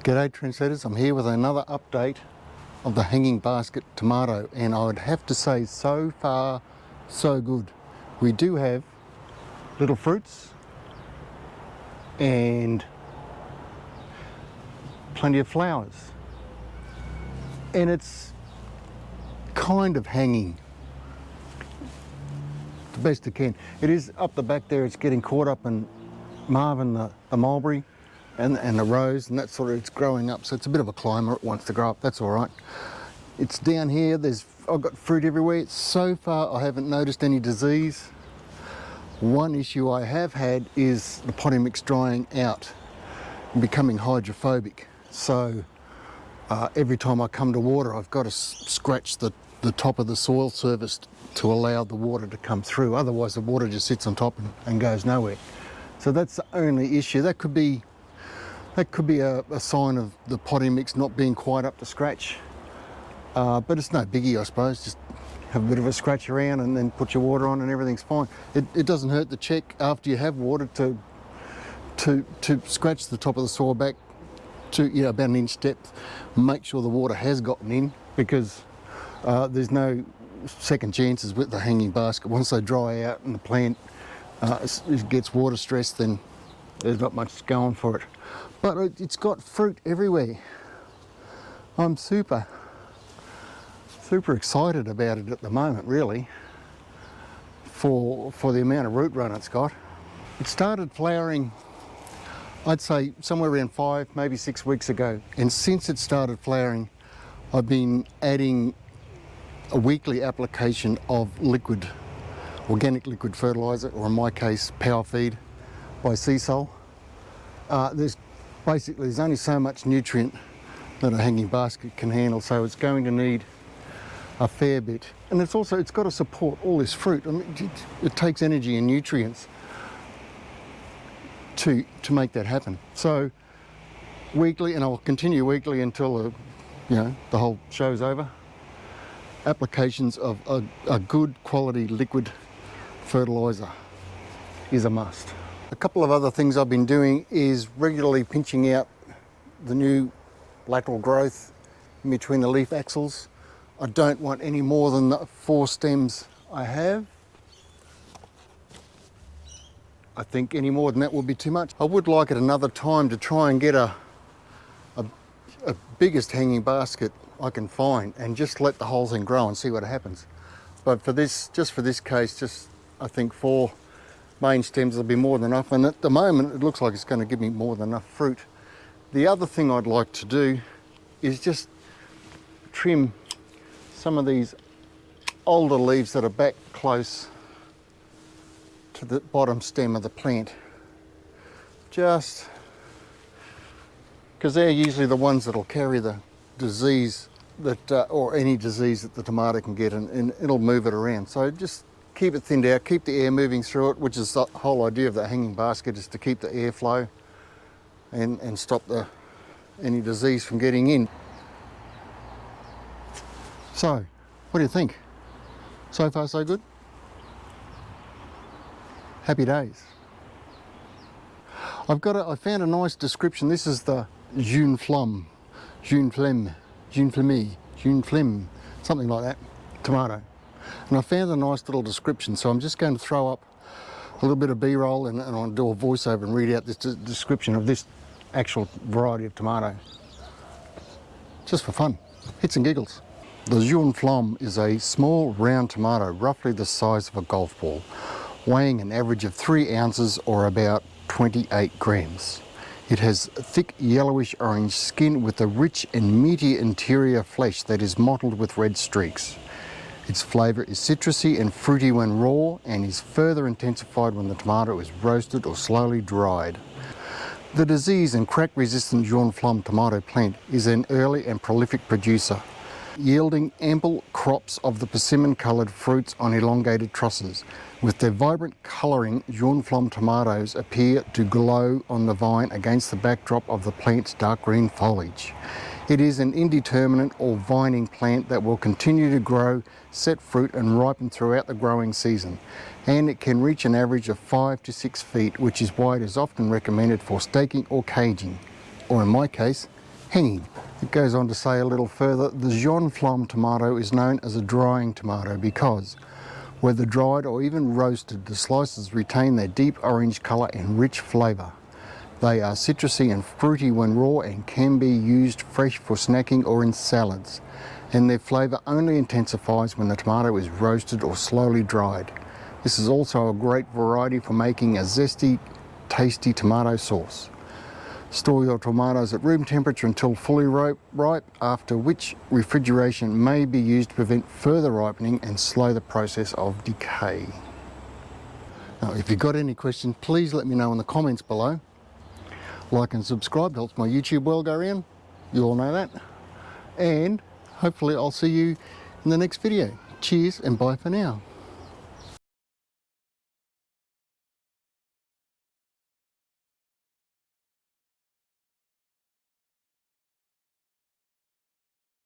G'day trendsetters, I'm here with another update of the hanging basket tomato, and I would have to say so far so good. We do have little fruits and plenty of flowers, and it's kind of hanging the best it can. It is up the back there, it's getting caught up in Marvin the mulberry and the rose, and that sort of, it's growing up, so it's a bit of a climber. It wants to grow up, that's all right. It's down here, I've got fruit everywhere. So far I haven't noticed any disease. One issue I have had is the potting mix drying out and becoming hydrophobic. So every time I come to water, I've got to scratch the top of the soil surface to allow the water to come through. Otherwise the water just sits on top and goes nowhere. So that's the only issue. That could be a sign of the potting mix not being quite up to scratch. But it's no biggie, I suppose. Just have a bit of a scratch around and then put your water on and everything's fine. It doesn't hurt to check after you have watered to scratch the top of the soil back to about an inch depth. Make sure the water has gotten in, because there's no second chances with the hanging basket. Once they dry out and the plant it gets water stressed, then there's not much going for it. But it's got fruit everywhere. I'm super excited about it at the moment, really, for the amount of root run it's got. It started flowering, I'd say somewhere around 5, maybe 6 weeks ago, and since it started flowering I've been adding a weekly application of organic liquid fertilizer, or in my case Power Feed by ℘𝕃𝔼𝕇. There's only so much nutrient that a hanging basket can handle, so it's going to need a fair bit. And it's got to support all this fruit. I mean, it takes energy and nutrients to make that happen. So weekly, and I'll continue weekly until the whole show's over, applications of a good quality liquid fertilizer is a must. A couple of other things I've been doing is regularly pinching out the new lateral growth in between the leaf axils. I don't want any more than the 4 stems I have. I think any more than that would be too much. I would like at another time to try and get a biggest hanging basket I can find and just let the whole thing grow and see what happens. But for this case, I think 4 main stems will be more than enough, and at the moment it looks like it's going to give me more than enough fruit. The other thing I'd like to do is just trim some of these older leaves that are back close to the bottom stem of the plant, just because they're usually the ones that'll carry the disease or any disease that the tomato can get, and it'll move it around. So just keep it thinned out, keep the air moving through it, which is the whole idea of the hanging basket, is to keep the airflow and stop any disease from getting in. So, what do you think? So far so good? Happy days. I found a nice description. This is the Jaune Flamme, something like that, tomato. And I found a nice little description, so I'm just going to throw up a little bit of B-roll and I'll do a voiceover and read out this description of this actual variety of tomato, just for fun, hits and giggles. The Jaune Flamme is a small round tomato, roughly the size of a golf ball, weighing an average of 3 ounces or about 28 grams. It has thick yellowish orange skin with a rich and meaty interior flesh that is mottled with red streaks. Its flavour is citrusy and fruity when raw, and is further intensified when the tomato is roasted or slowly dried. The disease and crack-resistant Jaune Flamme tomato plant is an early and prolific producer, yielding ample crops of the persimmon-coloured fruits on elongated trusses. With their vibrant colouring, Jaune Flamme tomatoes appear to glow on the vine against the backdrop of the plant's dark green foliage. It is an indeterminate or vining plant that will continue to grow, set fruit and ripen throughout the growing season, and it can reach an average of 5 to 6 feet, which is why it is often recommended for staking or caging, or in my case, hanging. It goes on to say a little further, the Jaune Flamme tomato is known as a drying tomato because whether dried or even roasted, the slices retain their deep orange colour and rich flavour. They are citrusy and fruity when raw and can be used fresh for snacking or in salads. And their flavour only intensifies when the tomato is roasted or slowly dried. This is also a great variety for making a zesty, tasty tomato sauce. Store your tomatoes at room temperature until fully ripe, after which refrigeration may be used to prevent further ripening and slow the process of decay. Now, if you've got any questions, please let me know in the comments below. Like and subscribe, helps my YouTube world go round. You all know that. And hopefully I'll see you in the next video. Cheers and bye for now.